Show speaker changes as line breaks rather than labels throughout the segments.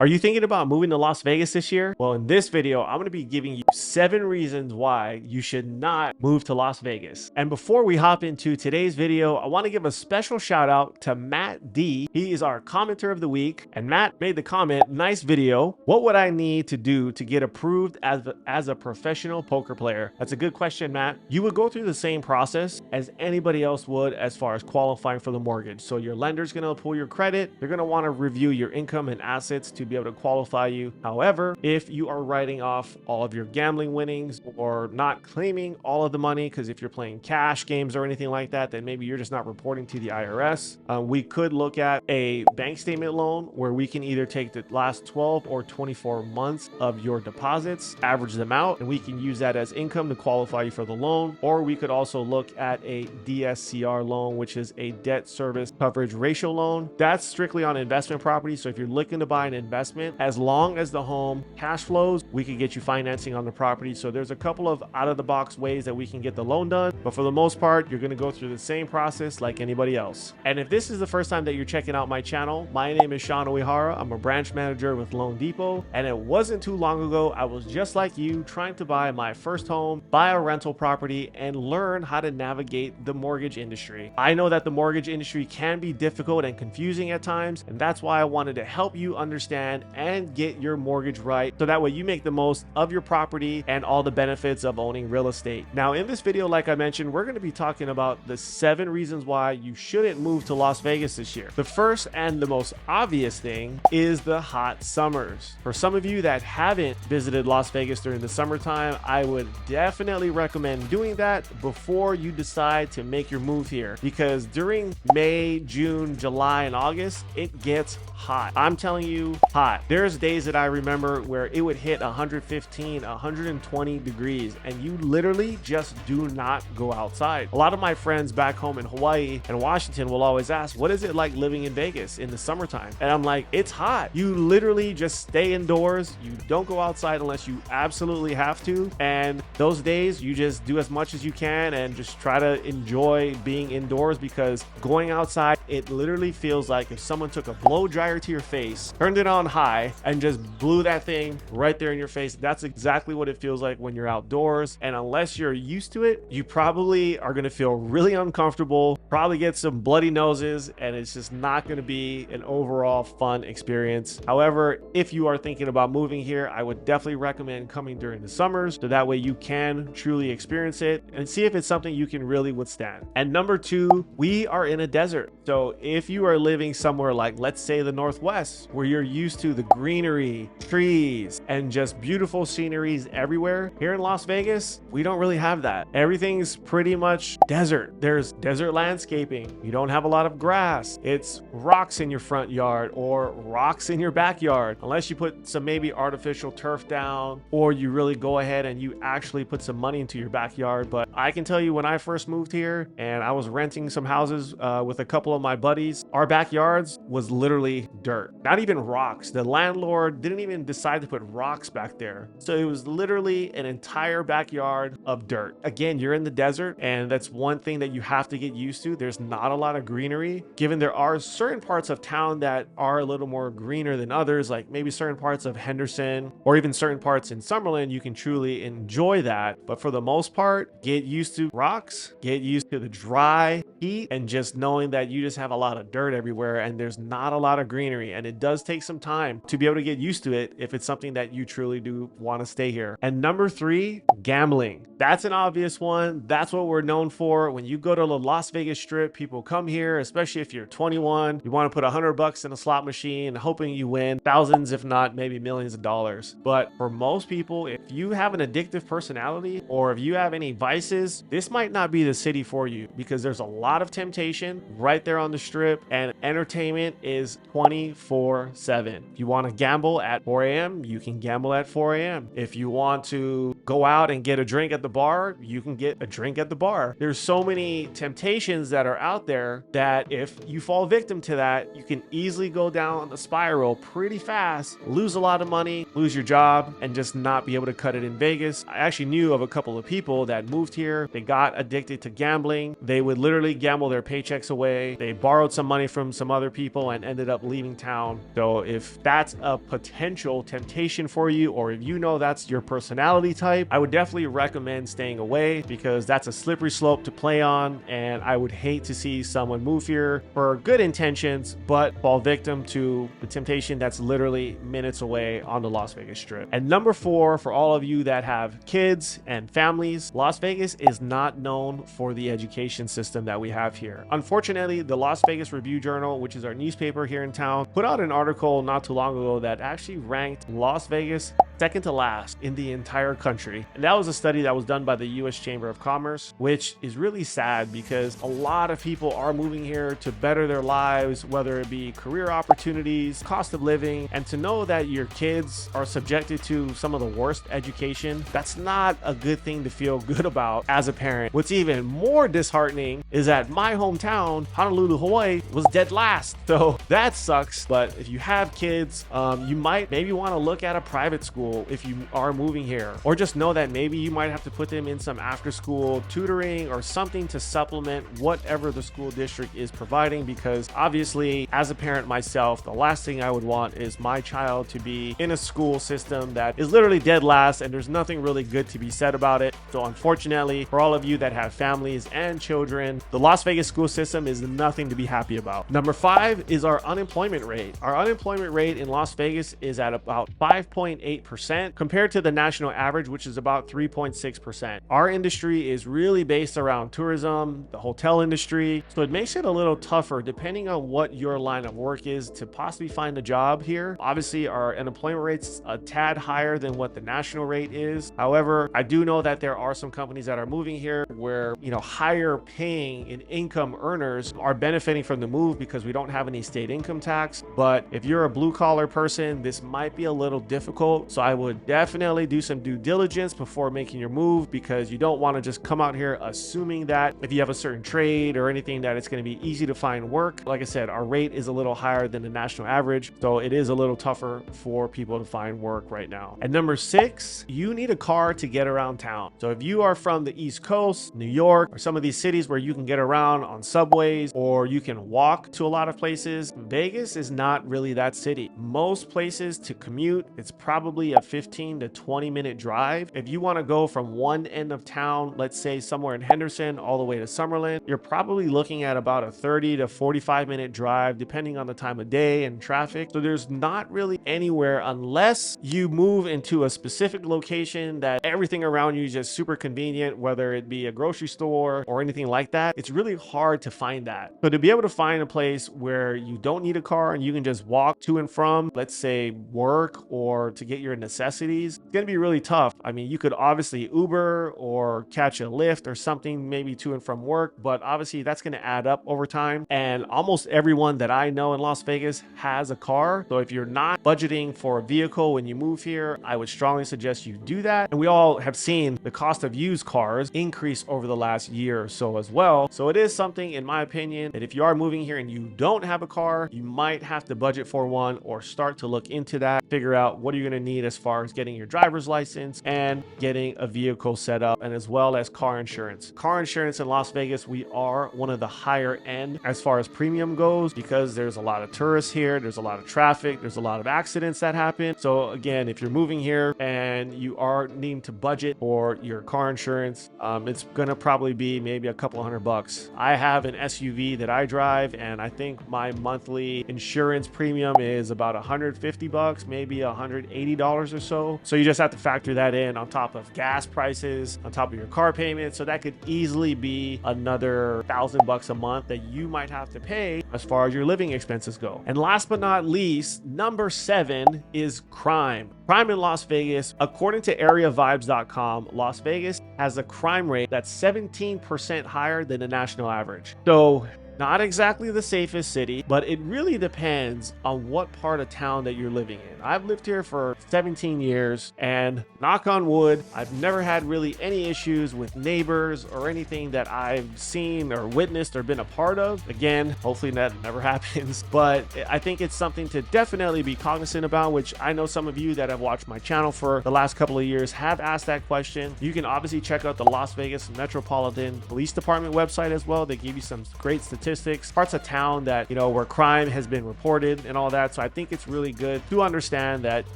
Are you thinking about moving to Las Vegas this year? Well, in this video, I'm going to be giving you 7 reasons why you should not move to Las Vegas. And before we hop into today's video, I want to give a special shout out to Matt D. He is our commenter of the week. And Matt made the comment, nice video. What would I need to do to get approved as a professional poker player? That's a good question, Matt. You would go through the same process as anybody else would as far as qualifying for the mortgage. So your lender's going to pull your credit. They're going to want to review your income and assets to be able to qualify you. However, if you are writing off all of your gambling winnings or not claiming all of the money, because if you're playing cash games or anything like that, then maybe you're just not reporting to the IRS. We could look at a bank statement loan where we can either take the last 12 or 24 months of your deposits, average them out, and we can use that as income to qualify you for the loan. Or we could also look at a DSCR loan, which is a debt service coverage ratio loan. That's strictly on investment property. So if you're looking to buy an investment, as long as the home cash flows, we can get you financing on the property. So there's a couple of out-of-the-box ways that we can get the loan done, but for the most part, you're going to go through the same process like anybody else. And if this is the first time that you're checking out my channel, my name is Seanu Uyehara. I'm a branch manager with Loan Depot, and it wasn't too long ago I was just like you, trying to buy my first home, buy a rental property, and learn how to navigate the mortgage industry. I know that the mortgage industry can be difficult and confusing at times, and that's why I wanted to help you understand and get your mortgage right, so that way you make the most of your property and all the benefits of owning real estate. Now, in this video, like I mentioned, we're going to be talking about the 7 reasons why you shouldn't move to Las Vegas this year. The first and the most obvious thing is the hot summers. For some of you that haven't visited Las Vegas during the summertime, I would definitely recommend doing that before you decide to make your move here, because during May, June, July, and August, it gets hot. I'm telling you, hot. There's days that I remember where it would hit 115, 120 degrees, and you literally just do not go outside. A lot of my friends back home in Hawaii and Washington will always ask, what is it like living in Vegas in the summertime? And I'm like, it's hot. You literally just stay indoors. You don't go outside unless you absolutely have to. And those days, you just do as much as you can and just try to enjoy being indoors, because going outside, it literally feels like if someone took a blow dryer to your face, turned it on high, and just blew that thing right there in your face. That's exactly what it feels like when you're outdoors. And unless you're used to it, you probably are going to feel really uncomfortable, probably get some bloody noses, and it's just not going to be an overall fun experience. However, if you are thinking about moving here, I would definitely recommend coming during the summers, so that way you can truly experience it and see if it's something you can really withstand. And number 2, we are in a desert. So if you are living somewhere like, let's say, the Northwest, where you're used to the greenery, trees, and just beautiful sceneries everywhere, here in Las Vegas, we don't really have that. Everything's pretty much desert. There's desert landscaping. You don't have a lot of grass. It's rocks in your front yard or rocks in your backyard, unless you put some maybe artificial turf down, or you really go ahead and you actually put some money into your backyard. But I can tell you, when I first moved here and I was renting some houses with a couple of my buddies, our backyards was literally dirt, not even rocks. The landlord didn't even decide to put rocks back there. So it was literally an entire backyard of dirt. Again, you're in the desert, and that's one thing that you have to get used to. There's not a lot of greenery, given there are certain parts of town that are a little more greener than others, like maybe certain parts of Henderson or even certain parts in Summerlin. You can truly enjoy that. But for the most part, get used to rocks, get used to the dry heat, and just knowing that you just have a lot of dirt everywhere and there's not a lot of greenery. And it does take some time to be able to get used to it if it's something that you truly do want to stay here. And number 3, gambling. That's an obvious one. That's what we're known for. When you go to the Las Vegas Strip, people come here, especially if you're 21, you want to put $100 in a slot machine, hoping you win thousands, if not maybe millions of dollars. But for most people, if you have an addictive personality or if you have any vices, this might not be the city for you, because there's a lot of temptation right there on the Strip, and entertainment is 24/7. If you want to gamble at 4 a.m., you can gamble at 4 a.m. If you want to go out and get a drink at the bar, you can get a drink at the bar. There's so many temptations that are out there that if you fall victim to that, you can easily go down a spiral pretty fast, lose a lot of money, lose your job, and just not be able to cut it in Vegas. I actually knew of a couple of people that moved here. They got addicted to gambling. They would literally gamble their paychecks away. They borrowed some money from some other people and ended up leaving leaving town. So if that's a potential temptation for you, or if you know that's your personality type, I would definitely recommend staying away, because that's a slippery slope to play on, and I would hate to see someone move here for good intentions but fall victim to the temptation that's literally minutes away on the Las Vegas Strip. And number 4, for all of you that have kids and families, Las Vegas is not known for the education system that we have here. Unfortunately, the Las Vegas Review-Journal, which is our newspaper here in town, put out an article not too long ago that actually ranked Las Vegas second to last in the entire country. And that was a study that was done by the US Chamber of Commerce, which is really sad because a lot of people are moving here to better their lives, whether it be career opportunities, cost of living, and to know that your kids are subjected to some of the worst education, that's not a good thing to feel good about as a parent. What's even more disheartening is that my hometown, Honolulu, Hawaii, was dead last. So that sucks. But if you have kids, you might maybe want to look at a private school if you are moving here, or just know that maybe you might have to put them in some after school tutoring or something to supplement whatever the school district is providing, because obviously as a parent myself, the last thing I would want is my child to be in a school system that is literally dead last and there's nothing really good to be said about it. So unfortunately, for all of you that have families and children, the Las Vegas school system is nothing to be happy about. Number 5 is our unemployment rate. Our unemployment rate in Las Vegas is at about 5.8% compared to the national average, which is about 3.6%. Our industry is really based around tourism, the hotel industry, so it makes it a little tougher depending on what your line of work is to possibly find a job here. Obviously, our unemployment rate's a tad higher than what the national rate is. However, I do know that there are some companies that are moving here where, you know, higher paying and income earners are benefiting from the move because we don't have any state income tax. But if you're a blue collar person, this might be a little difficult. So I would definitely do some due diligence before making your move, because you don't want to just come out here assuming that if you have a certain trade or anything that it's going to be easy to find work. Like I said, our rate is a little higher than the national average, so it is a little tougher for people to find work right now. And number 6, you need a car to get around town. So if you are from the East Coast, New York, or some of these cities where you can get around on subways or you can walk to a lot of places, Vegas is not really that city. Most places to commute, it's probably a 15 to 20 minute drive. If you want to go from one end of town, let's say somewhere in Henderson, all the way to Summerlin, you're probably looking at about a 30 to 45 minute drive depending on the time of day and traffic. So there's not really anywhere, unless you move into a specific location that everything around you is just super convenient, whether it be a grocery store or anything like that. It's really hard to find that. So to be able to find a place where you don't need a car and you can just walk to and from, let's say, work or to get your necessities, it's going to be really tough. I mean, you could obviously Uber or catch a Lyft or something, maybe to and from work, but obviously that's going to add up over time. And almost everyone that I know in Las Vegas has a car. So if you're not budgeting for a vehicle when you move here, I would strongly suggest you do that. And we all have seen the cost of used cars increase over the last year or so as well. So it is something, in my opinion, that if you are moving here and you don't have a car, you might have to budget for one or start to look into that, figure out what are you going to need as far as getting your driver's license and getting a vehicle set up, and as well as car insurance. Car insurance in Las Vegas, we are one of the higher end as far as premium goes, because there's a lot of tourists here, there's a lot of traffic, there's a lot of accidents that happen. So again, if you're moving here and you are needing to budget for your car insurance, it's gonna probably be maybe a couple $100. I have an SUV that I drive, and I think my monthly insurance premium is about $150, maybe $180 or so. So you just have to factor that in on top of gas prices, on top of your car payment. So that could easily be another $1,000 a month that you might have to pay as far as your living expenses go. And last but not least, number 7 is crime. Crime in Las Vegas. According to areavibes.com, Las Vegas has a crime rate that's 17% higher than the national average. So not exactly the safest city, but it really depends on what part of town that you're living in. I've lived here for 17 years, and knock on wood, I've never had really any issues with neighbors or anything that I've seen or witnessed or been a part of. Again, hopefully that never happens, but I think it's something to definitely be cognizant about, which I know some of you that have watched my channel for the last couple of years have asked that question. You can obviously check out the Las Vegas Metropolitan Police Department website as well. They give you some great statistics statistics, parts of town that, where crime has been reported and all that. So I think it's really good to understand that,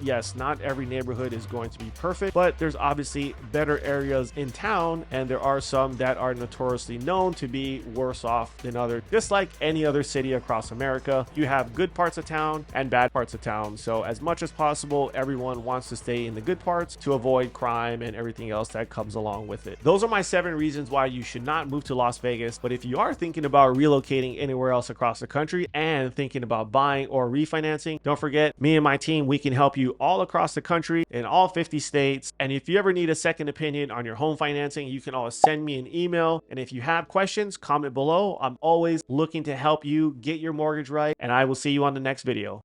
yes, not every neighborhood is going to be perfect, but there's obviously better areas in town, and there are some that are notoriously known to be worse off than others. Just like any other city across America, you have good parts of town and bad parts of town. So as much as possible, everyone wants to stay in the good parts to avoid crime and everything else that comes along with it. Those are my 7 reasons why you should not move to Las Vegas. But if you are thinking about relocating anywhere else across the country and thinking about buying or refinancing, don't forget, me and my team, we can help you all across the country in all 50 states. And if you ever need a second opinion on your home financing, you can always send me an email. And if you have questions, comment below. I'm always looking to help you get your mortgage right, and I will see you on the next video.